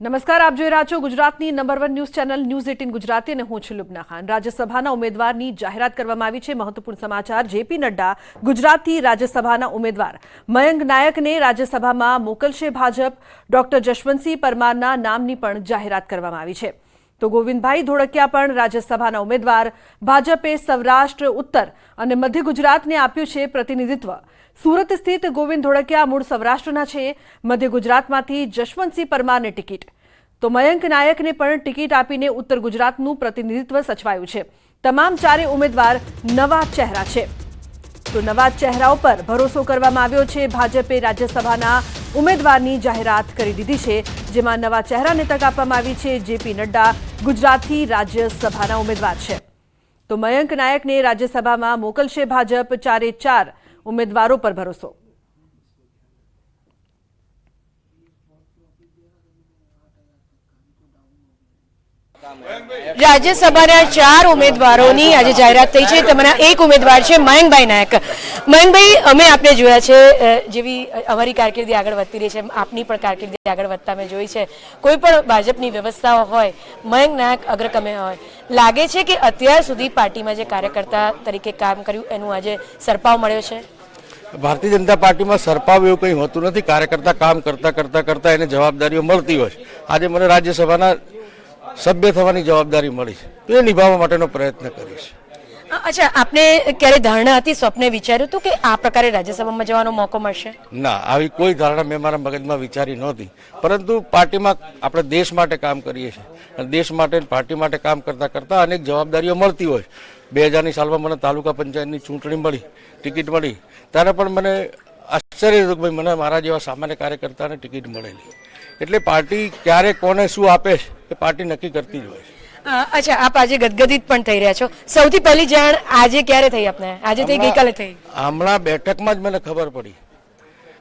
નમસ્કાર, આપ જોઈ રહ્યા છો ગુજરાતની number 1 news channel news 18 Gujarati અને હું છું લુબના ખાન। રાજ્યસભાના ઉમેદવારની જાહેરાત કરવામાં આવી છે। મહત્વપૂર્ણ સમાચાર, જેપી નડ્ડા ગુજરાતથી રાજ્યસભાના ઉમેદવાર મયંક નાયકને રાજ્યસભામાં મોકલશે ભાજપ। ડોક્ટર જશવંતસિંહ પરમારના નામની પણ જાહેરાત કરવામાં આવી છે। તો ગોવિંદભાઈ ધોળકિયા પણ રાજ્યસભાના ઉમેદવાર। ભાજપે સૌરાષ્ટ્ર, ઉત્તર અને મધ્ય ગુજરાતને આપ્યું છે પ્રતિનિધિત્વ। સુરત સ્થિત ગોવિંદ ધોળકિયા મૂળ સૌરાષ્ટ્રના છે। મધ્ય ગુજરાતમાંથી જશવંતસિંહ પરમારને ટિકિટ, તો મયંક નાયકને પણ ટિકિટ આપીને ઉત્તર ગુજરાતનું પ્રતિનિધિત્વ સચવાયું છે। તમામ ચારે ઉમેદવાર નવા ચહેરા છે, તો નવા ચહેરાઓ પર ભરોસો કરવામાં આવ્યો છે। ભાજપે રાજ્યસભાના ઉમેદવારની જાહેરાત કરી દીધી છે, જેમાં નવા ચહેરાને તક આપવામાં આવી છે। જેપી નડ્ડા ગુજરાતથી રાજ્યસભાના ઉમેદવાર છે, તો મયંક નાયકને રાજ્યસભામાં મોકલશે ભાજપ। ચારે ચાર ઉમેદવારો પર ભરોસો। રાજ્યસભાના 4 ઉમેદવારોની આજે જાહેરાત થઈ છે। તેમાંના એક ઉમેદવાર છે મયંકભાઈ નાયક। મયંકભાઈ, અમે આપને જોયા છે, જેવી અમારી કારકિર્દી આગળ વધતી રહી છે, આપની પણ કારકિર્દી આગળ વધતા મેં જોઈ છે। કોઈ પણ ભાજપની વ્યવસ્થાઓ હોય, મયંક નાયક અગ્રક્રમે હોય। લાગે છે કે અત્યાર સુધી પાર્ટીમાં જે કાર્યકર્તા તરીકે કામ કર્યું એનું આજે સરપાવ મળ્યો છે? ભારતીય જનતા પાર્ટીમાં સરપાવ એવું કંઈ હોતું નથી। કાર્યકર્તા કામ કરતા એને જવાબદારીઓ મળતી હોય છે। આજે મને રાજ્યસભાના સભ્ય થવાની જવાબદારી મળી છે, તો એ નિભાવવા માટેનો પ્રયત્ન કરીશ। અચ્છા, આપને ક્યારે ધારણા હતી, સ્વપ્ને વિચાર્યું હતું કે આ પ્રકારે રાજ્યસભામાં જવાનો મોકો મળશે? ના, આવી કોઈ ધારણા મેં મારા મગજમાં વિચારી નહોતી, પરંતુ પાર્ટીમાં આપણે દેશ માટે કામ કરીએ છીએ અને દેશ માટે પાર્ટી માટે કામ કરતા અનેક જવાબદારીઓ મળતી હોય। 2000ની સાલમાં મને તાલુકા પંચાયતની ચૂંટણી મળી, ટિકિટ મળી, ત્યારે પણ મને આશ્ચર્ય હતું કે ભાઈ મને મારા જેવા સામાન્ય કાર્યકર્તાને ટિકિટ મળેલી। એટલે પાર્ટી ક્યારે કોને શું આપે છે એ પાર્ટી નક્કી કરતી જ હોય છે। અચ્છા, આપ આજે ગદગદિત પણ થઈ રહ્યા છો। સૌથી પહેલી જાણ આજે ક્યારે થઈ આપને? આજે થઈ, ગઈકાલે થઈ? હમણાં બેઠકમાં જ મને ખબર પડી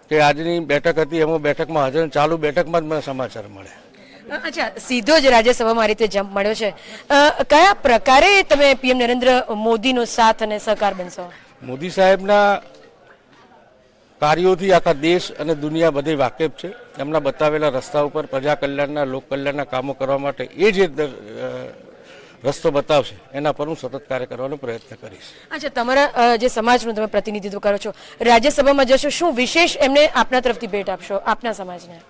કે આજની બેઠક હતી, એમાં બેઠકમાં હાજર, ચાલુ બેઠકમાં જ મને સમાચાર મળ્યા। અચ્છા, સીધો જ રાજ્યસભામાં આ રીતે જમ્પ મળ્યો છે। કયા પ્રકારે તમે પીએમ નરેન્દ્ર મોદીનો સાથ અને સહકાર બનશો? મોદી સાહેબના કાર્યોથી આખા દેશ અને દુનિયા બધી વાકેફ છે। એમના બતાવેલા રસ્તા ઉપર પ્રજા કલ્યાણના, લોક કલ્યાણના કામો કરવા માટે એ જે રસ્તો બતાવશે એના પર હું સતત કાર્ય કરવાનો પ્રયત્ન કરીશ। અચ્છા, તમારા જે સમાજનું તમે પ્રતિનિધિત્વ કરો છો, રાજ્યસભામાં જશો, શું વિશેષ એમને આપના તરફથી ભેટ આપશો આપના સમાજને?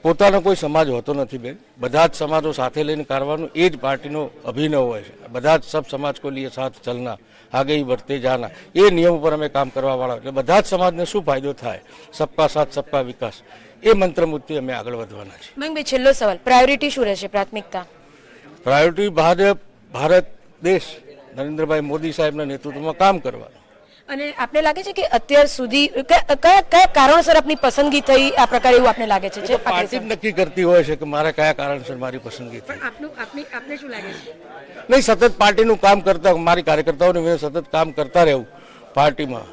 પોતાનો કોઈ સમાજ હોતો નથી બેન, બધા જ સમાજો સાથે લઈને કરવાનું એ જ પાર્ટીનો અભિનવ હોય છે। બધા જ સબ સમાજ કો લીએ સાથ ચલના, આગે ही बढ़ते जाना, એ નિયમ ઉપર અમે કામ કરવા વાળા। એટલે બધા જ સમાજને શું ફાયદો થાય, સબકા સાથ સબકા વિકાસ, એ મંત્ર મુજબ અમે આગળ વધવાના છીએ। મયંકભાઈ, છેલ્લો સવાલ, પ્રાયોરિટી શું રહેશે, પ્રાથમિકતા? પ્રાયોરિટી ભારત દેશ નરેન્દ્રભાઈ મોદી સાહેબના નેતૃત્વમાં કામ કરવાનું। અને આપને લાગે છે કે અત્યાર સુધી કયા કારણોસર આપની પસંદગી થઈ આ પ્રકારે, એવું આપને લાગે છે? પાર્ટી નક્કી કરતી હોય છે કે મારે કયા કારણસર મારી પસંદગી થઈ। આપને શું લાગે છે? નહીં, સતત પાર્ટીનું કામ કરતા, મારી કાર્યકર્તાઓને મેં સતત કામ કરતા રહેવું પાર્ટીમાં।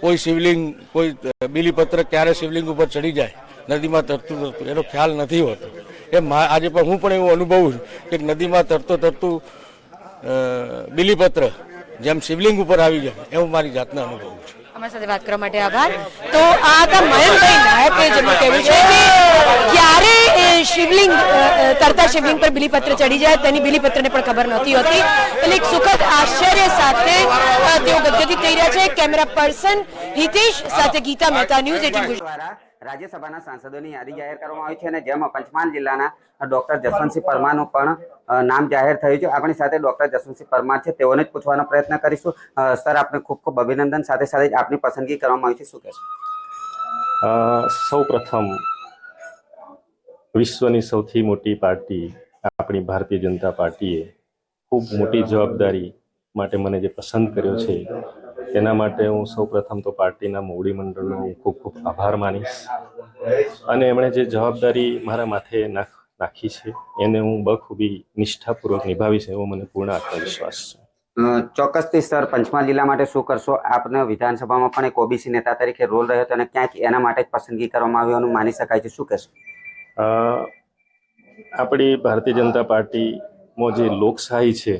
કોઈ શિવલિંગ, કોઈ બીલીપત્ર ક્યારે શિવલિંગ ઉપર ચડી જાય, નદીમાં તરતું એનો ખ્યાલ નથી હોતો। આજે પણ હું પણ એવું અનુભવું છું કે નદીમાં તરતું બીલીપત્ર જેમ શિવલિંગ ઉપર આવી જાય, એવું મારી જાતના અનુભવ છે। અમારી સાથે વાત કરવા માટે આભાર। તો આ હતા મયંકભાઈ નાયકે, જેમનું કહેવું છે કે ક્યારે શિવલિંગ તરતા શિવલિંગ પર બીલીપત્ર ચડી જાય તેની બીલીપત્રને પણ ખબર નહોતી હોતી। એટલે એક સુખદ આશ્ચર્ય સાથે તેઓ ગદગદિત થઈ રહ્યા છે। કેમેરા પર્સન હિતેશ સાથે ગીતા મહેતા, ન્યૂઝ 18 દ્વારા રાજ્યસભાના સાંસદોની યાદી જાહેર કરવામાં આવી છે અને જેમાં પંચમહાલ જિલ્લાના ડોક્ટર જશવંતસિંહ પરમારનું પણ નામ જાહેર થયું છે। આપણી સાથે ડોક્ટર જશવંતસિંહ પરમાર છે, તેઓને જ પૂછવાનો પ્રયત્ન કરીશું। સર, આપને ખૂબ ખૂબ અભિનંદન। સાથે સાથે જ આપની પસંદગી કરવામાં આવી છે, શું કહેશો? સૌ પ્રથમ વિશ્વની સૌથી મોટી પાર્ટી આપણી ભારતીય જનતા પાર્ટીએ ખૂબ મોટી જવાબદારી માટે મને જે પસંદ કર્યો છે, તેના માટે હું સૌ પ્રથમ તો પાર્ટીના મોવડી મંડળનો ખૂબ ખૂબ આભાર માનીશ। અને એમણે જે જવાબદારી મારા માથે નાખી છે એને હું બખૂબી નિષ્ઠાપૂર્વક નિભાવીશ, એવો મને પૂર્ણ આત્મવિશ્વાસ છે। ચોક્કસથી સર, પંચમહાલ જિલ્લા માટે શું કરશો? આપને વિધાનસભામાં પણ એક ઓબીસી નેતા તરીકે રોલ રહ્યો હતો અને ક્યાંક એના માટે જ પસંદગી કરવામાં આવી હોવાનું માની શકાય છે, શું કહેશો? આપણી ભારતીય જનતા પાર્ટીમાં જે લોકશાહી છે,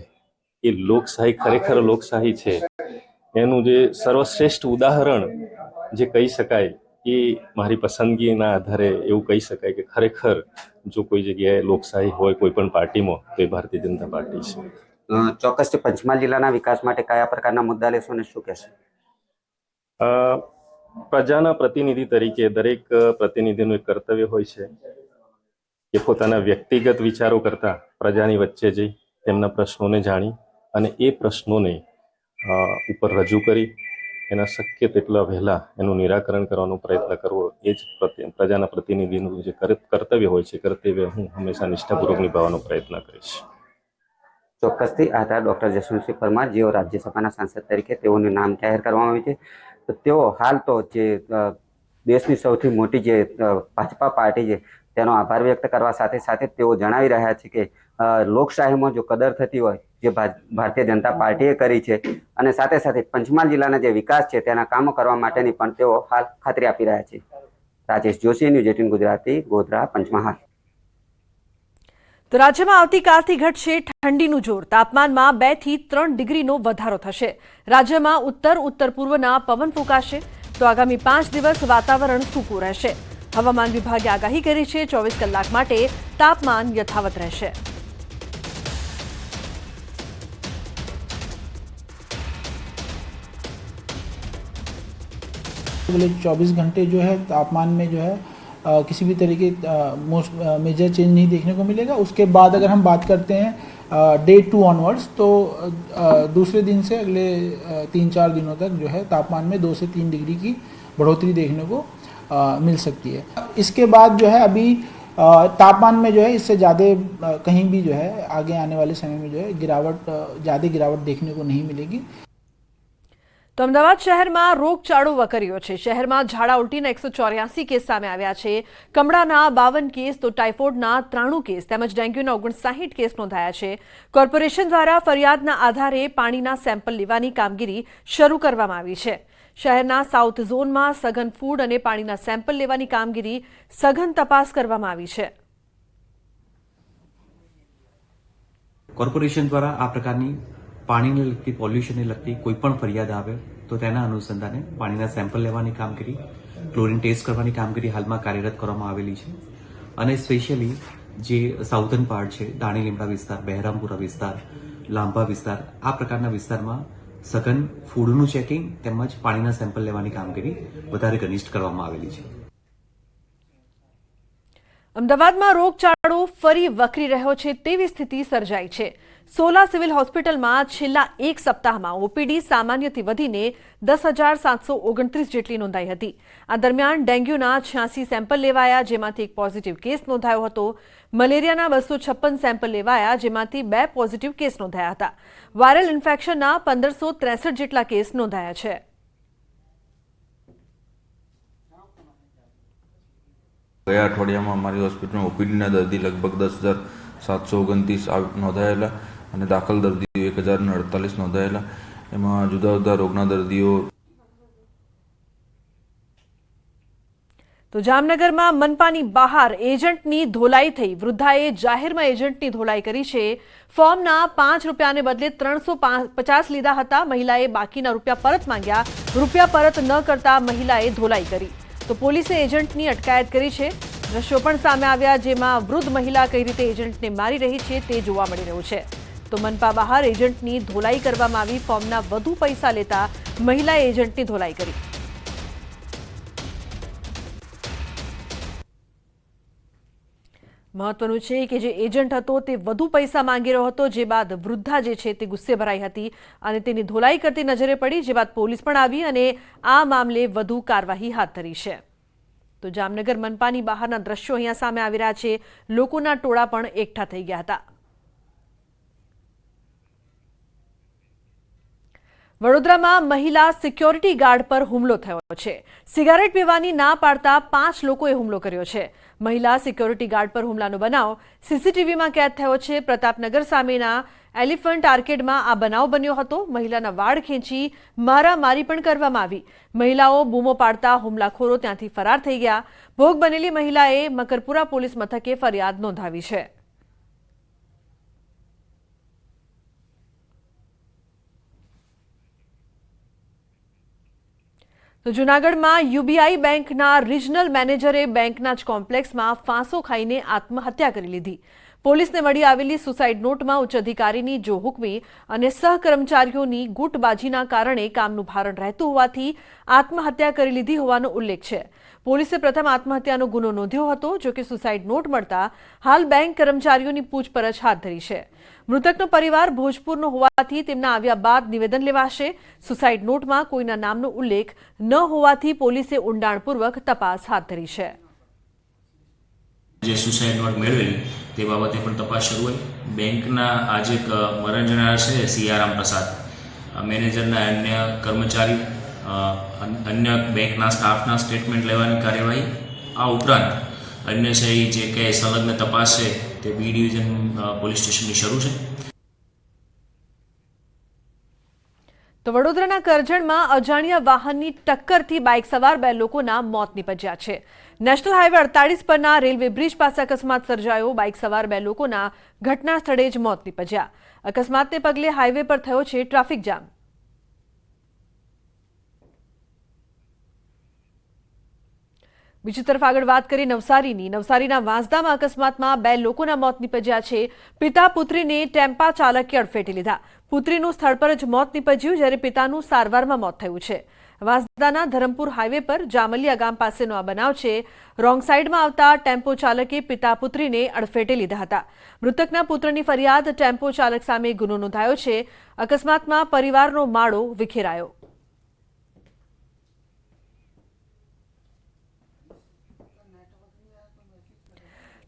એ લોકશાહી ખરેખર લોકશાહી છે એનું જે સર્વશ્રેષ્ઠ ઉદાહરણ જે કહી શકાય એ મારી પસંદગીના આધારે એવું કહી શકાય કે ખરેખર જો કોઈ જગ્યાએ લોકશાહી હોય કોઈ પણ પાર્ટીમાં તો એ ભારતીય જનતા પાર્ટી છે. ચોક્કસથી પંચમહાલ જિલ્લાના વિકાસ માટે કયા પ્રકારના મુદ્દા લેશો અને શું કહેશો? અ, પ્રજાના પ્રતિનિધિ તરીકે દરેક પ્રતિનિધિનું એક કર્તવ્ય હોય છે કે પોતાના વ્યક્તિગત વિચારો કરતા પ્રજાની વચ્ચે જઈ તેમના પ્રશ્નોને જાણી અને એ પ્રશ્નોને ઉપર રજૂ કરી એના શક્ય તેટલા વહેલા એનું નિરાકરણ કરવાનો પ્રયત્ન કરવો એ જ પ્રજાના પ્રતિનિધિનું જે કર્તવ્ય હોય છે કર્તવ્ય હું હંમેશા નિષ્ઠાપૂર્વક નિભાવવાનો પ્રયત્ન કરીશ. ચોક્કસથી આ હતા ડોક્ટર જસવંતસિંહ પરમાર, જેઓ રાજ્યસભાના સાંસદ તરીકે તેઓનું નામ જાહેર કરવામાં આવ્યું છે. તો તેઓ હાલ તો જે દેશની સૌથી મોટી જે ભાજપા પાર્ટી છે તેનો આભાર વ્યક્ત કરવા સાથે સાથે તેઓ જણાવી રહ્યા છે કે લોકશાહીમાં જો કદર થતી હોય જે ભારતીય જનતા પાર્ટીએ કરી છે અને સાથે સાથે પંચમહાલ જિલ્લાના જે વિકાસ છે તેના કામો કરવા માટેની પણ તેઓ હાલ ખાતરી આપી રહ્યા છે. રાજેશ જોશી, ન્યૂઝ 18 ગુજરાતી, ગોધરા, પંચમહાલ. તો રાજ્યમાં આવતીકાલથી ઘટશે ઠંડીનું જોર. તાપમાનમાં 2 થી 3 ડિગ્રીનો વધારો થશે. રાજ્યમાં ઉત્તર પૂર્વના પવન ફૂંકાશે. તો આગામી 5 દિવસ વાતાવરણ સૂકું રહેશે. હવામાન વિભાગે આગાહી કરી છે 24 કલાક માટે તાપમાન યથાવત રહેશે. अगले 24 घंटे जो है तापमान में जो है किसी भी तरह के मेजर चेंज नहीं देखने को मिलेगा. उसके बाद अगर हम बात करते हैं डे 2 ऑनवर्ड्स तो दूसरे दिन से अगले 3-4 दिनों तक जो है तापमान में 2 से 3 डिग्री की बढ़ोतरी देखने को मिल सकती है. इसके बाद जो है अभी तापमान में जो है इससे ज़्यादा कहीं भी जो है आगे आने वाले समय में जो है ज़्यादा गिरावट देखने को नहीं मिलेगी. તો અમદાવાદ શહેરમાં રોગચાળો વકર્યો છે. શહેરમાં ઝાડા ઉલટીના 184 કેસ સામે આવ્યા છે. કમળાના 52 કેસ, તો ટાઇફોઇડના 93 કેસ તેમજ ડેન્ગ્યુના 59 કેસ નોંધાયા છે. કોર્પોરેશન દ્વારા ફરિયાદના આધારે પાણીના સેમ્પલ લેવાની કામગીરી શરૂ કરવામાં આવી છે. શહેરના સાઉથ ઝોનમાં સઘન ફૂડ અને પાણીના સેમ્પલ લેવાની કામગીરી સઘન તપાસ કરવામાં આવી છે. કોર્પોરેશન દ્વારા આ પ્રકારની પાણીને લગતી પોલ્યુશનને લગતી કોઈ પણ ફરિયાદ આવે તો તેના અનુસંધાને પાણીના સેમ્પલ લેવાની કામગીરી, ક્લોરીન ટેસ્ટ કરવાની કામગીરી હાલમાં કાર્યરત કરવામાં આવેલી છે. અને સ્પેશિયલી જે સાઉથર્ન પાર્ટ છે, દાણી લીમડા વિસ્તાર, બહેરામપુરા વિસ્તાર, લાંભા વિસ્તાર, આ પ્રકારના વિસ્તારમાં સઘન ફૂડનું ચેકિંગ તેમજ પાણીના સેમ્પલ લેવાની કામગીરી વધારે ઘનિષ્ઠ કરવામાં આવેલી છે. અમદાવાદમાં રોગચાળો ફરી વકરી રહ્યો છે તેવી સ્થિતિ સર્જાઈ છે. સોલા સિવિલ હોસ્પિટલમાં છેલ્લા એક સપ્તાહમાં ઓપીડી સામાન્યથી વધીને 10,729 જેટલી નોંધાઈ હતી. આ દરમિયાન ડેન્ગ્યુના 86 સેમ્પલ લેવાયા, જેમાંથી એક પોઝિટિવ કેસ નોંધાયો હતો. મલેરિયાના 256 સેમ્પલ લેવાયા, જેમાંથી 2 પોઝિટિવ કેસ નોંધાયા હતા. વાયરલ ઇન્ફેક્શનના 1563 જેટલા કેસ નોંધાયા છે. ગયા અઠવાડિયામાં અમારી હોસ્પિટલમાં ઓપીડીના દર્દી લગભગ 10,729 નોંધાયેલા અને દાખલ દર્દીઓ 1,048 નોંધાયેલા. એમાં જુદા જુદા રોગના દર્દીઓ. તો જામનગરમાં મનપાની બહાર એજન્ટની ધોલાઈ થઈ. વૃદ્ધાએ જાહેરમાં એજન્ટની ધોલાઈ કરી છે. ફોર્મના 5 રૂપિયાને બદલે 350 લીધા હતા. મહિલાએ બાકીના રૂપિયા પરત માંગ્યા. રૂપિયા પરત ન કરતા મહિલાએ ધોલાઈ કરી. તો પોલીસે એજન્ટની અટકાયત કરી છે. દ્રશ્યો પણ સામે આવ્યા, જેમાં વૃદ્ધ મહિલા કઈ રીતે એજન્ટને મારી રહી છે તે જોવા મળી રહ્યું છે. તો મનપા બહાર એજન્ટની ધોલાઈ કરવામાં આવી. ફોર્મના વધુ પૈસા લેતા મહિલાએ એજન્ટની ધોલાઈ કરી. મહત્વનું છે કે જે એજન્ટ હતો તે વધુ પૈસા માંગી રહ્યો હતો, જે બાદ વૃદ્ધા જે છે તે ગુસ્સે ભરાઈ હતી અને તેની ધોલાઈ કરતી નજરે પડી, જે બાદ પોલીસ પણ આવી અને આ મામલે વધુ કાર્યવાહી હાથ ધરી છે. તો જામનગર મનપાની બહારના દ્રશ્યો અહીંયા સામે આવી રહ્યા છે. લોકોના ટોળા પણ એકઠા થઈ ગયા હતા. વડોદરામાં મહિલા સિક્યોરિટી ગાર્ડ પર હુમલો થયો છે. સિગારેટ પીવાની ના પાડતા 5 લોકોએ હુમલો કર્યો છે. મહિલા સિક્યોરિટી ગાર્ડ પર હુમલાનો બનાવ સીસીટીવીમાં કેદ થયો છે. પ્રતાપનગર સામેના એલિફન્ટ આર્કેડમાં આ બનાવ બન્યો હતો. મહિલાના વાળ ખેંચી મારામારી પણ કરવામાં આવી. મહિલાઓ બૂમો પાડતા હુમલાખોરો ત્યાંથી ફરાર થઈ ગયા. ભોગ બનેલી મહિલાએ મકરપુરા પોલીસ મથકે ફરિયાદ નોંધાવી છે. તો જૂનાગઢમાં યુબીઆઈ બેંકના રિજનલ મેનેજરે બેંકના જ કોમ્પ્લેક્સમાં ફાંસો ખાઈને આત્મહત્યા કરી લીધી. પોલીસને મળી આવેલી સુસાઇડ નોટમાં ઉચ્ચ અધિકારીની જોહુકમી અને સહકર્મચારીઓની ગુટબાજીના કારણે કામનું ભારણ રહેતું હોવાથી આત્મહત્યા કરી લીધી હોવાનો ઉલ્લેખ છે. પોલીસે પ્રથમ આત્મહત્યાનો ગુનો નોંધ્યો હતો, જો કે સુસાઇડ નોટ મળતા હાલ બેંક કર્મચારીઓની પૂછપરછ હાથ ધરી છે. મૃતકનો પરિવાર ભોજપુરનો હોવાથી તેમના આવ્યા બાદ નિવેદન લેવાશે. સુસાઇડ નોટમાં કોઈના નામનો ઉલ્લેખ ન હોવાથી પોલીસે ઊંડાણપૂર્વક તપાસ હાથ ધરી છે. જે સુસાઇડ નોટ મેળવેલી તે બાબતે પણ તપાસ શરૂ હોય. બેંકના આજે એક મરણ જનાર છે સિયારામ પ્રસાદ, મેનેજરના અન્ય કર્મચારી અન્ય બેંકના સ્ટાફના સ્ટેટમેન્ટ લેવાની કાર્યવાહી, આ ઉપરાંત અન્ય છે જે કંઈ સંલગ્ન તપાસ છે તે બી ડિવિઝન પોલીસ સ્ટેશનની શરૂ છે. તો વડોદરાના કરજણમાં અજાણ્યા વાહનની ટક્કરથી બાઇક સવાર 2 લોકોના મોત નીપજ્યા છે. નેશનલ હાઈવે 48 પરના રેલવે બ્રિજ પાસે અકસ્માત સર્જાયો. બાઇક સવાર 2 લોકોના ઘટના સ્થળે જ મોત નીપજ્યા. અકસ્માતને પગલે હાઈવે પર થયો છે ટ્રાફિક જામ. બીજી તરફ આગળ વાત કરી નવસારીના વાંસદામાં અકસ્માતમાં 2 લોકોના મોત નીપજ્યા છે. પિતા પુત્રીને ટેમ્પા ચાલકે અડફેટે લીધા. પુત્રીનું સ્થળ પર જ મોત નીપજ્યું, જ્યારે પિતાનું સારવારમાં મોત થયું છે. વાંસદાના ધરમપુર હાઈવે પર જામલિયા ગામ પાસેનો આ બનાવ છે. રોંગ સાઈડમાં આવતા ટેમ્પો ચાલકે પિતા પુત્રીને અડફેટે લીધા હતા. મૃતકના પુત્રની ફરિયાદ ટેમ્પો ચાલક સામે ગુનો નોંધાયો છે. અકસ્માતમાં પરિવારનો માળો વિખેરાયો.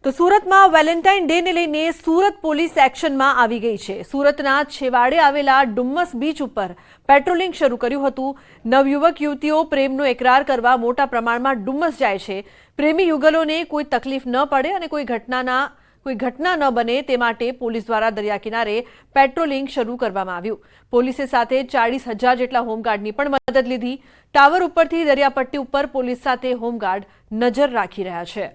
તો સુરતમાં વેલેન્ટાઇન ડેને લઈને સુરત પોલીસ એક્શનમાં આવી ગઈ છે. સુરતના છેવાડે આવેલા ડુમ્મસ બીચ ઉપર પેટ્રોલિંગ શરૂ કર્યું હતું. નવયુવક યુવતીઓ પ્રેમનો એકરાર કરવા મોટા પ્રમાણમાં ડુમ્મસ જાય છે. પ્રેમી યુગલોને કોઈ તકલીફ ન પડે અને કોઈ ઘટના ન બને તે માટે પોલીસ દ્વારા દરિયા કિનારે પેટ્રોલિંગ શરૂ કરવામાં આવ્યું. પોલીસે સાથે 40,000 જેટલા હોમગાર્ડની પણ મદદ લીધી. ટાવર ઉપરથી દરિયાપટ્ટી ઉપર પોલીસ સાથે હોમગાર્ડ નજર રાખી રહ્યા છે.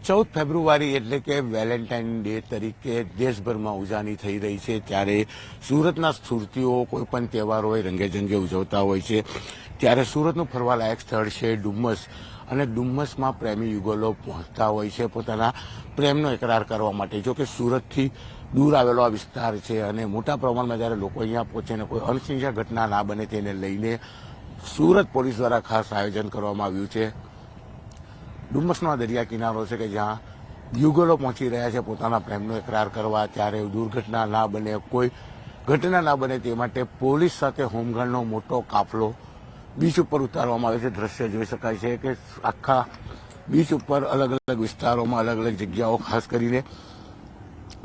14 ફેબ્રુઆરી એટલે કે વેલેન્ટાઇન ડે તરીકે દેશભરમાં ઉજવણી થઈ રહી છે. ત્યારે સુરતના સુરતીઓ કોઈ પણ તહેવાર હોય રંગેજંગે ઉજવતા હોય છે. ત્યારે સુરતનું ફરવાલાયક સ્થળ છે ડુમ્મસ, અને ડુમ્મસમાં પ્રેમી યુગલો પહોંચતા હોય છે પોતાના પ્રેમનો એકરાર કરવા માટે. જો કે સુરતથી દૂર આવેલો આ વિસ્તાર છે અને મોટા પ્રમાણમાં જ્યારે લોકો અહીંયા પહોંચે ને કોઈ અનિચ્છનીય ઘટના ના બને તેને લઈને સુરત પોલીસ દ્વારા ખાસ આયોજન કરવામાં આવ્યું છે. ડુમ્મસનો દરિયા કિનારો છે કે જ્યાં યુગલો પહોંચી રહ્યા છે પોતાના પ્રેમનો એકરાર કરવા. ત્યારે દુર્ઘટના ના બને, કોઈ ઘટના ના બને તે માટે પોલીસ સાથે હોમગાર્ડનો મોટો કાફલો બીચ ઉપર ઉતારવામાં આવે છે. દ્રશ્ય જોઈ શકાય છે કે આખા બીચ ઉપર અલગ અલગ વિસ્તારોમાં અલગ અલગ જગ્યાઓ, ખાસ કરીને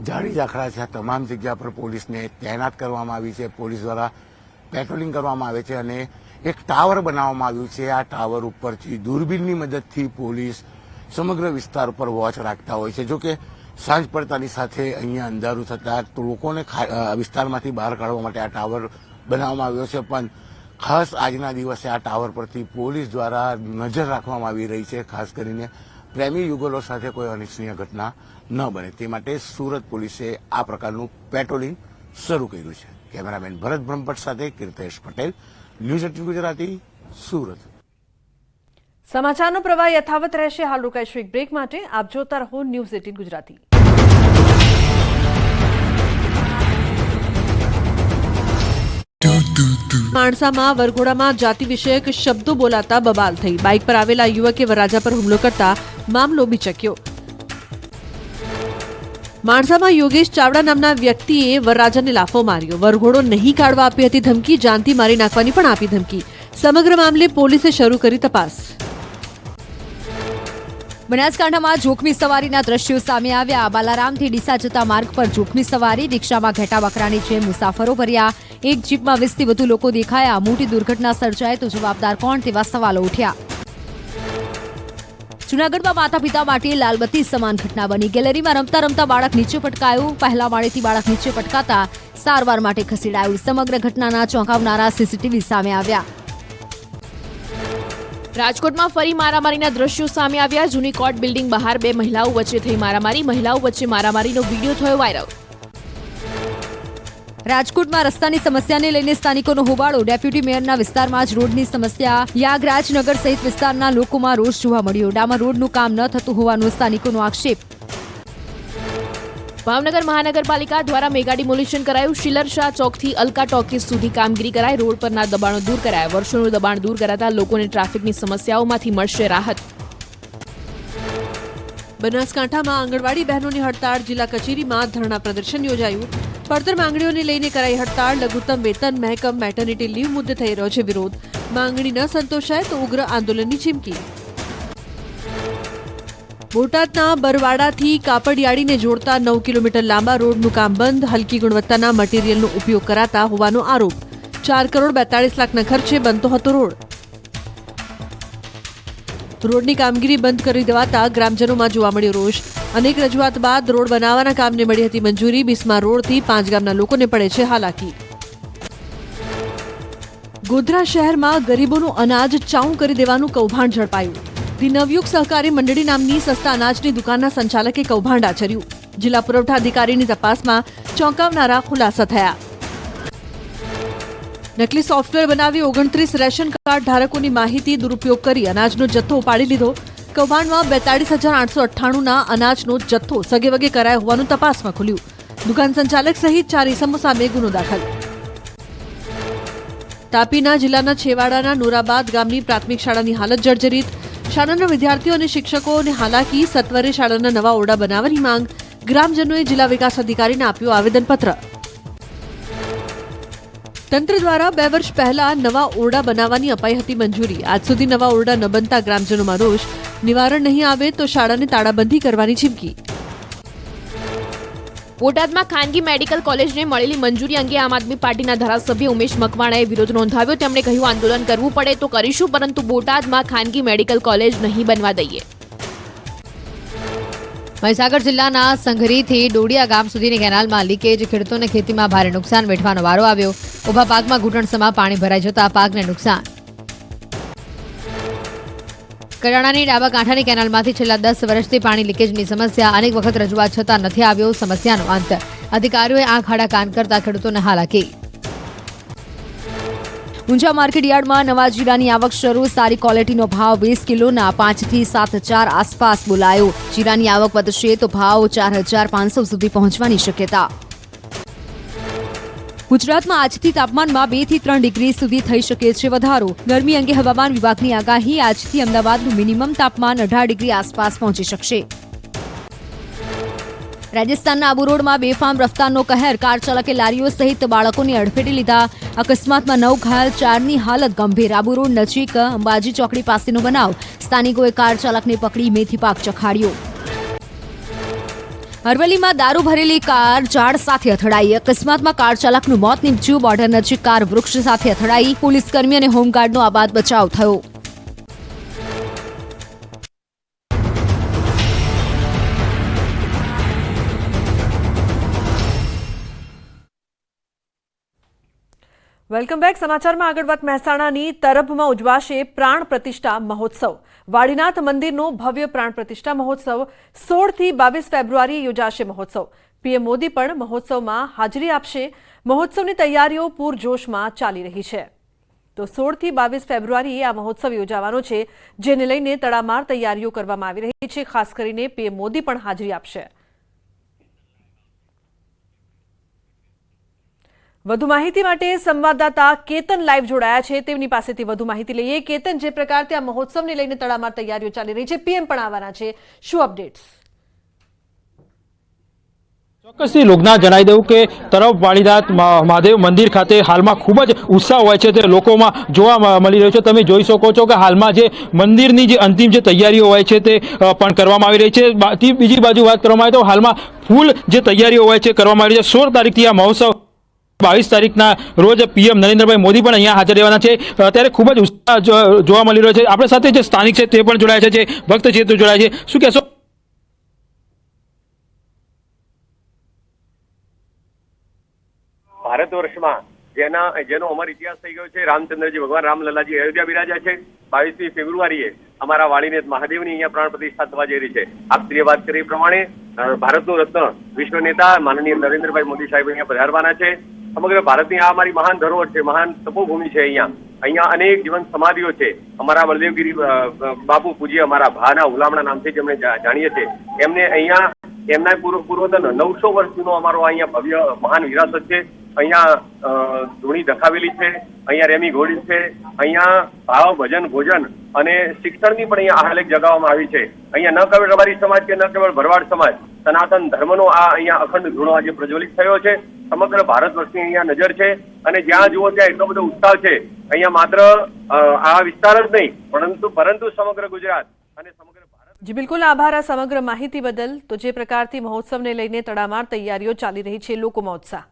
ઝાડી ઝાખરા છે, આ તમામ જગ્યા પર પોલીસને તૈનાત કરવામાં આવી છે. પોલીસ દ્વારા પેટ્રોલિંગ કરવામાં આવે છે અને એક ટાવર બનાવવામાં આવ્યું છે. આ ટાવર ઉપરથી દૂરબીનની મદદથી પોલીસ સમગ્ર વિસ્તાર ઉપર વોચ રાખતા હોય છે. જો કે સાંજ પડતાની સાથે અહીંયા અંધારું થતાં લોકોને વિસ્તારમાંથી બહાર કાઢવા માટે આ ટાવર બનાવવામાં આવ્યો છે. પણ ખાસ આજના દિવસે આ ટાવર પરથી પોલીસ દ્વારા નજર રાખવામાં આવી રહી છે, ખાસ કરીને પ્રેમી યુગલો સાથે કોઈ અનિચ્છનીય ઘટના ન બને તે માટે સુરત પોલીસે આ પ્રકારનું પેટ્રોલિંગ શરૂ કર્યું છે. કેમેરામેન ભરત બ્રહ્મભટ્ટ સાથે કીર્તેશ પટેલ, ન્યૂઝ 18 ગુજરાતી, સુરત. સમાચારનો પ્રવાહ યથાવત રહેશે. હાલ રોકાઈશું એક બ્રેક માટે. આપ જોતા રહો ન્યૂઝ 18 ગુજરાતી. માણસામાં વરઘોડામાં જાતિ વિષયક શબ્દો બોલાતા બબાલ થઈ. બાઇક પર આવેલા યુવકે વરરાજા પર હુમલો કરતા મામલો બિચક્યો. માણસામાં યોગેશ ચાવડા નામના વ્યક્તિએ વરરાજાને લાફો માર્યો. વરઘોડો નહીં કાઢવા આપી હતી ધમકી, જાનથી મારી નાખવાની પણ આપી ધમકી. સમગ્ર મામલે પોલીસે શરૂ કરી તપાસ. બનાસકાંઠામાં જોખમી સવારીના દ્રશ્યો સામે આવ્યા. બાલારામથી ડીસા જતા માર્ગ પર જોખમી સવારી, રિક્ષામાં ઘેટા બકરાની જેમ મુસાફરો ભર્યા. એક જીપમાં 20થી વધુ લોકો દેખાયા. મોટી દુર્ઘટના સર્જાય તો જવાબદાર કોણ તેવા સવાલો ઉઠ્યા. જૂનાગઢમાં માતા પિતા માટે લાલબત્તી સમાન ઘટના બની. ગેલેરીમાં રમતા રમતા બાળક નીચે પટકાયું. પહેલા માળેથી બાળક નીચે પટકાતા સારવાર માટે ખસેડાયું. સમગ્ર ઘટનાના ચોંકાવનારા સીસીટીવી સામે આવ્યા. રાજકોટમાં ફરી મારામારીના દ્રશ્યો સામે આવ્યા. જૂની કોર્ટ બિલ્ડિંગ બહાર 2 મહિલાઓ વચ્ચે થઈ મારામારી. મહિલાઓ વચ્ચે મારામારીનો વિડીયો થયો વાયરલ. રાજકોટમાં રસ્તાની સમસ્યાને લઈને સ્થાનિકોનો હોબાળો. ડેપ્યુટી મેયરના વિસ્તારમાં જ રોડની સમસ્યા. યાગરાજનગર સહિત વિસ્તારના લોકોમાં રોષ જોવા મળ્યો. ડામર રોડનું કામ ન થતું હોવાનો સ્થાનિકોનો આક્ષેપ. ભાવનગર મહાનગરપાલિકા દ્વારા મેગા ડિમોલિશન કરાયું. શિલરશાહ ચોકથી અલકા ટોકીઝ સુધી કામગીરી કરાઈ. રોડ પરના દબાણો દૂર કરાયા. વર્ષોનું દબાણ દૂર કરાતા લોકોને ટ્રાફિકની સમસ્યાઓમાંથી મળશે રાહત. બનાસકાંઠામાં આંગણવાડી બહેનોની હડતાળ. જિલ્લા કચેરીમાં ધરણા પ્રદર્શન યોજાયું. પડતર માંગણીઓને લઈને કરાઈ હડતાળ. લઘુત્તમ વેતન, મહેકમ, મેટર્નિટી લીવ મુદ્દે થઈ રહ્યો છે વિરોધ. માંગણી ન સંતોષાય તો ઉગ્ર આંદોલનની ચીમકી. બોટાદના બરવાડાથી કાપડિયાળીને જોડતા 9 કિલોમીટર લાંબા રોડનું કામ બંધ. હલકી ગુણવત્તાના મટીરીયલનો ઉપયોગ કરાતા હોવાનો આરોપ. 4 કરોડ 42 લાખના ખર્ચે બનતો હતો રોડ. રોડની કામગીરી બંધ કરી દેવાતા ગ્રામજનોમાં જોવા મળ્યો રોષ. અનેક રજૂઆત બાદ રોડ બનાવવાના કામને મળી હતી મંજૂરી. બિસ્માર રોડથી 5 ગામના લોકોને પડે છે હાલાકી. ગોધરા શહેરમાં ગરીબોનું અનાજ ચાઉં કરી દેવાનું કૌભાંડ ઝડપાયું. ધી નવયુગ સહકારી મંડળી નામની સસ્તા અનાજની દુકાનના સંચાલકે કૌભાંડ આચર્યું. જિલ્લા પુરવઠા અધિકારીની તપાસમાં ચોંકાવનારા ખુલાસા થયા. નકલી સોફ્ટવેર બનાવી 29 રેશન કાર્ડ ધારકોની માહિતી દુરુપયોગ કરી અનાજનો જથ્થો ઉપાડી લીધો. કૌભાંડમાં 42,898ના અનાજનો જથ્થો સગેવગે કરાયો હોવાનું તપાસમાં ખુલ્યું. દુકાન સંચાલક સહિત 4 ઇસમો સામે ગુનો દાખલ. તાપીના જિલ્લાના છેવાડાના નોરાબાદ ગામની પ્રાથમિક શાળાની હાલત જર્જરિત. શાળાના વિદ્યાર્થીઓ અને શિક્ષકોને હાલાકી. સત્વરે શાળાના નવા ઓરડા બનાવવાની માંગ. ગ્રામજનોએ જિલ્લા વિકાસ અધિકારીને આપ્યું આવેદનપત્ર. તંત્ર દ્વારા 2 વર્ષ પહેલા નવા ઓરડા બનાવવાની અપાઈ હતી મંજૂરી. આજ સુધી નવા ઓરડા ન બનતા ગ્રામજનોમાં રોષ. નિવારણ નહીં આવે તો શાળાને તાળાબંધી કરવાની ચીમકી. બોટાદમાં ખાનગી મેડિકલ કોલેજને મળેલી મંજૂરી અંગે આમ આદમી પાર્ટીના ધારાસભ્ય ઉમેશ મકવાણાએ વિરોધ નોંધાવ્યો. તેમણે કહ્યું, આંદોલન કરવું પડે તો કરીશું, પરંતુ બોટાદમાં ખાનગી મેડિકલ કોલેજ નહીં બનવા દઈએ. મહીસાગર જિલ્લાના સંઘરીથી ડોડિયા ગામ સુધીની કેનાલમાં લીકેજ. ખેડૂતોને ખેતીમાં ભારે નુકસાન વેઠવાનો વારો આવ્યો. ઉભા પાકમાં ઘૂંટણસમાં પાણી ભરાઈ જતા પાકને નુકસાન. કડાણાની ડાબા કાંઠાની કેનાલમાંથી છેલ્લા 10 વર્ષથી પાણી લીકેજની સમસ્યા. અનેક વખત રજૂઆત છતાં નથી આવ્યો સમસ્યાનો અંત. અધિકારીઓએ આંખ આડા કાન કરતા ખેડૂતોને હાલાકી. ઊંઝા માર્કેટ યાર્ડમાં નવા જીરાની આવક શરૂ. સારી ક્વોલિટીનો ભાવ 20 કિલોના 5 થી 7,000 આસપાસ બોલાયો. જીરાની આવક વધશે તો ભાવ 4,500 સુધી પહોંચવાની શક્યતા. ગુજરાતમાં આજથી તાપમાનમાં 2 થી 3 ડિગ્રી સુધી થઈ શકે છે વધારો. ગરમી અંગે હવામાન વિભાગની આગાહી. આજથી અમદાવાદનું મિનિમમ તાપમાન 18 ડિગ્રી આસપાસ પહોંચી શકશે. રાજસ્થાનના આબુ રોડમાં બેફામ રફતારનો કહેર. કાર ચાલકે લારીઓ સહિત બાળકોની અડફેટે લીધા. અકસ્માતમાં 9 ઘાયલ, 4ની હાલત ગંભીર. આબુ રોડ નજીક અંબાજી ચોકડી પાસેનો બનાવ. સ્થાનિકોએ કાર ચાલકને પકડી મેથી પાક ચખાડ્યો. અરવલ્લીમાં દારૂ ભરેલી કાર ઝાડ સાથે અથડાઈ. અકસ્માતમાં કાર ચાલકનું મોત નીપજ્યું. બોર્ડર નજીક કાર વૃક્ષ સાથે અથડાઈ. પોલીસકર્મી અને હોમગાર્ડનો આબાદ બચાવ થયો. Welcome back. સમાચારમાં આગળ વાત. મહેસાણાની તરભમાં ઉજવાશે પ્રાણ પ્રતિષ્ઠા મહોત્સવ. વાડીનાથ મંદિરનો ભવ્ય પ્રાણ પ્રતિષ્ઠા મહોત્સવ 16 થી 22 ફેબ્રુઆરીએ યોજાશે મહોત્સવ. પીએમ મોદી પણ મહોત્સવમાં હાજરી આપશે. મહોત્સવની તૈયારીઓ પૂરજોશમાં ચાલી રહી છે. તો 16 થી 22 ફેબ્રુઆરીએ આ મહોત્સવ યોજાવાનો છે, જેને લઈને તડામાર તૈયારીઓ કરવામાં આવી રહી છે. ખાસ કરીને પીએમ મોદી પણ હાજરી આપશે. વધુ માહિતી માટે સંવાદદાતા કેતન લાઈવ જોડાયા છે. તેમની પાસેથી વધુ માહિતી લઈએ. કેતન, જે પ્રકારથી આ મહોત્સવને લઈને તડામાર તૈયારીઓ ચાલી રહી છે, પીએમ પણ આવવાના છે, શું અપડેટ્સ? ચોક્કસથી લોગના જણાવી દઉં કે તરફ વાડીનાથ મહાદેવ મંદિર ખાતે હાલમાં ખૂબ જ ઉત્સાહ હોય છે તે લોકોમાં જોવા મળી રહ્યો છે. તમે જોઈ શકો છો કે હાલમાં જે મંદિરની જે અંતિમ જે તૈયારીઓ હોય છે તે પણ કરવામાં આવી રહી છે. બીજી બાજુ વાત કરવામાં આવે તો હાલમાં ફૂલ જે તૈયારીઓ હોય છે કરવામાં આવી રહી છે. 16 તારીખથી આ મહોત્સવ 22 તારીખના રોજ પીએમ નરેન્દ્રભાઈ મોદી પણ અહીંયા હાજર રહેવાના છે. ત્યારે ખૂબ જ ઉત્સાહ જોવા મળી રહ્યો છે. આપણી સાથે જે સ્થાનિક છે તે પણ જોડાયા છે, જે ભક્ત છે તે જોડાયા છે. શું કહેશો? ભારત વર્ષમાં જેનો અમર ઇતિહાસ થઈ ગયો છે, રામચંદ્રજી ભગવાન રામલલ્લાજી અયોધ્યા બિરાજ્યા છે. 22મી ફેબ્રુઆરીએ અમારા વાડીનાથ મહાદેવની અહીંયા પ્રાણ પ્રતિષ્ઠા થવા જઈ રહી છે. આપ શ્રીએ વાત કરી પ્રમાણે ભારતનું રત્ન વિશ્વ નેતા માનનીય નરેન્દ્રભાઈ મોદી સાહેબ અહીંયા પધારવાના છે. સમગ્ર ભારતની આ અમારી મહાન ધરોહર છે, મહાન તપોભૂમિ છે. અહીંયા અનેક જીવન સમાધિઓ છે. અમારા બળદેવગીરી બાપુ પૂજ્ય અમારા ભાના હુલામણા નામથી જેમને જાણીએ છીએ, એમને અહીંયા એમના પૂર્વતન 900 વર્ષ જૂનો અમારો અહીંયા ભવ્ય મહાન વિરાસત છે. અહીંયા ધૂણી દખાવેલી છે, અહીંયા રેમી ઘોડી છે, અહીંયા ભાવ ભજન ભોજન અને શિક્ષણની પણ અહીંયા આલેખ જગાવવામાં આવી છે. અહીંયા ન કેવળ રબારી સમાજ કે ન કેવળ ભરવાડ સમાજ, સનાતન ધર્મનો આ અહીંયા અખંડ ધૂણો આજે પ્રજ્વલિત થયો છે. સમગ્ર ભારત વર્ષની અહીંયા નજર છે અને જ્યાં જુઓ ત્યાં એટલો બધો ઉત્સાહ છે. અહીંયા માત્ર આ વિસ્તાર જ નહીં પરંતુ સમગ્ર ગુજરાત અને સમગ્ર ભારત. જી બિલકુલ, આભાર આ સમગ્ર માહિતી બદલ. તો જે પ્રકારથી મહોત્સવને લઈને તડામાર તૈયારીઓ ચાલી રહી છે લોકોમાં ઉત્સાહ.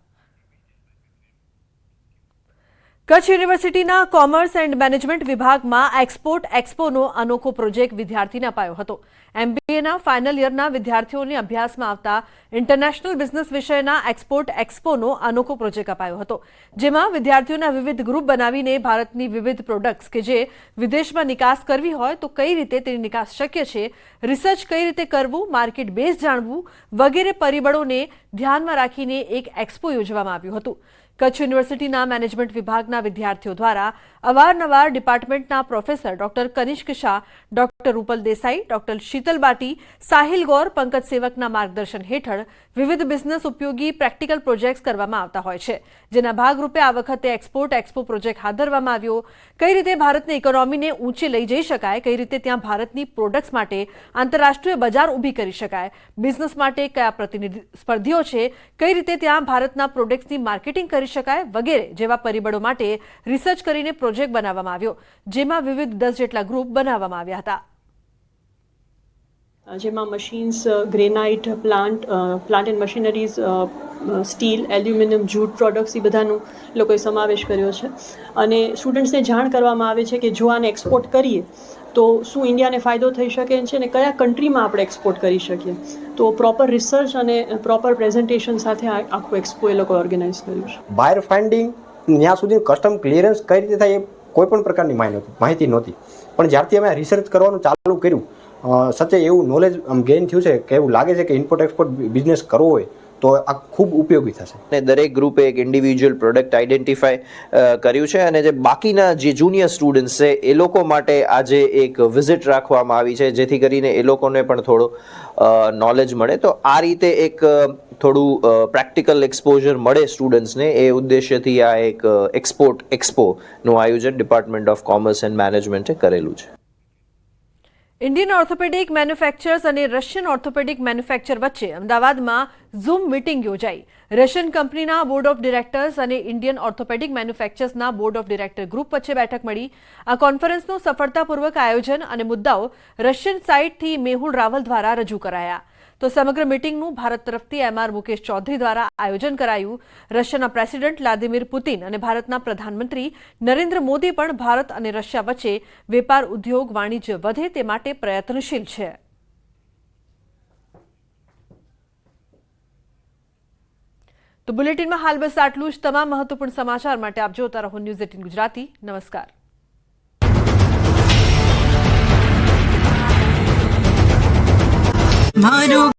કચ્છ યુનિવર્સિટીના કોમર્સ એન્ડ મેનેજમેન્ટ વિભાગમાં એક્સપોર્ટ એક્સપોનો અનોખો પ્રોજેક્ટ વિદ્યાર્થીને અપાયો હતો. MBAના ફાઇનલ યરના વિદ્યાર્થીઓને અભ્યાસમાં આવતા ઇન્ટરનેશનલ બિઝનેસ વિષયના એક્સપોર્ટ એક્સપોનો અનોખો પ્રોજેક્ટ અપાયો હતો, જેમાં વિદ્યાર્થીઓના વિવિધ ગ્રુપ બનાવીને ભારતની વિવિધ પ્રોડક્ટ્સ કે જે વિદેશમાં નિકાસ કરવી હોય તો કઈ રીતે તેની નિકાસ શક્ય છે, રિસર્ચ કઈ રીતે કરવું, માર્કેટ બેઝ જાણવું વગેરે પરિબળોને ધ્યાનમાં રાખીને એક એક્સપો યોજવામાં આવ્યું હતું. કચ્છ યુનિવર્સિટીના મેનેજમેન્ટ વિભાગના વિદ્યાર્થીઓ દ્વારા અવારનવાર ડિપાર્ટમેન્ટના professor doctor Kanishk Shah, doctor Rupal Desai, doctor Sheetal Bati, Sahil Gaur, Pankaj સેવકના માર્ગદર્શન હેઠળ વિવિધ બિઝનેસ ઉપયોગી પ્રેક્ટિકલ પ્રોજેક્ટ્સ કરવામાં આવતા હોય છે, જેના ભાગરૂપે આ વખતે એક્સપોર્ટ એક્સપો પ્રોજેક્ટ હાથ ધરવામાં આવ્યો. કઈ રીતે ભારતની ઇકોનોમીને ઊંચે લઈ જઈ શકાય, કઈ રીતે ત્યાં ભારતની પ્રોડક્ટ્સ માટે આંતરરાષ્ટ્રીય બજાર ઊભી કરી શકાય, બિઝનેસ માટે કયા પ્રતિસ્પર્ધીઓ છે, કઈ રીતે ત્યાં ભારતના પ્રોડક્ટ્સની માર્કેટિંગ કરી શકાય વગેરે જેવા પરિબળો માટે રિસર્ચ કરીને પ્રોજેક્ટ બનાવવામાં આવ્યો, જેમાં વિવિધ 10 જેટલા ગ્રુપ બનાવવામાં આવ્યા હતા. જેમાં machines, granite, plant and machineries, steel, aluminium, jute products એ બધાનું લોકોએ સમાવેશ કર્યો છે. અને સ્ટુડન્ટ્સને જાણ કરવામાં આવે છે કે જો આને એક્સપોર્ટ કરીએ તો શું ઇન્ડિયાને ફાયદો થઈ શકે છે અને કયા કન્ટ્રીમાં આપણે એક્સપોર્ટ કરી શકીએ. તો પ્રોપર રિસર્ચ અને પ્રોપર પ્રેઝન્ટેશન સાથે આખું એક્સપો એ લોકો ઓર્ગેનાઇઝ કર્યું છે. બાયર ફાઇન્ડિંગ ત્યાં સુધી કસ્ટમ ક્લિયરન્સ કઈ રીતે થાય એ કોઈ પણ પ્રકારની માહિતી નહોતી, પણ જ્યારથી અમે રિસર્ચ કરવાનું ચાલુ કર્યું સચ્ચે એવું નોલેજ ગેઇન થયું છે કે એવું લાગે છે કે ઇમ્પોર્ટ એક્સપોર્ટ બિઝનેસ કરવો હોય તો આ ખૂબ ઉપયોગી થશે. અને દરેક ગ્રુપે એક ઇન્ડિવિજ્યુઅલ પ્રોડક્ટ આઈડેન્ટિફાય કર્યું છે અને જે બાકીના જે જુનિયર સ્ટુડન્ટ્સ છે એ લોકો માટે આજે એક વિઝિટ રાખવામાં આવી છે, જેથી કરીને એ લોકોને પણ થોડો નોલેજ મળે. તો આ રીતે એક થોડું પ્રેક્ટિકલ એક્સપોઝર મળે સ્ટુડન્ટ્સને, એ ઉદ્દેશ્યથી આ એક એક્સપોર્ટ એક્સપોનું આયોજન ડિપાર્ટમેન્ટ ઓફ કોમર્સ એન્ડ મેનેજમેન્ટે કરેલું છે. ઇન્ડિયન ઓર્થોપેડિક મેન્યુફેક્ચર્સ અને રશિયન ઓર્થોપેડિક મેન્યુફેક્ચર વચ્ચે અમદાવાદમાં ઝૂમ મીટિંગ યોજાઈ. રશિયન કંપનીના બોર્ડ ઓફ ડિરેક્ટર્સ અને ઇન્ડિયન ઓર્થોપેડિક મેન્યુફેક્ચર્સના બોર્ડ ઓફ ડિરેક્ટર ગ્રુપ વચ્ચે બેઠક મળી. આ કોન્ફરન્સનું સફળતાપૂર્વક આયોજન અને મુદ્દાઓ રશિયન સાઇટથી મેહુલ રાવલ દ્વારા રજૂ કરાયા. તો સમગ્ર મીટિંગનું ભારત તરફથી MR મુકેશ ચૌધરી દ્વારા આયોજન કરાયું. રશિયાના પ્રેસિડેન્ટ વ્લાદિમીર પુતિન અને ભારતના પ્રધાનમંત્રી નરેન્દ્ર મોદી પણ ભારત અને રશિયા વચ્ચે વેપાર, ઉદ્યોગ, વાણિજ્ય વધે તે માટે પ્રયત્નશીલ છે. તો બુલેટિનમાં હાલ બસ આટલું જ. તમામ મહત્વપૂર્ણ સમાચાર માટે આપ જોતા રહો ન્યૂઝ 18 ગુજરાતી. નમસ્કાર.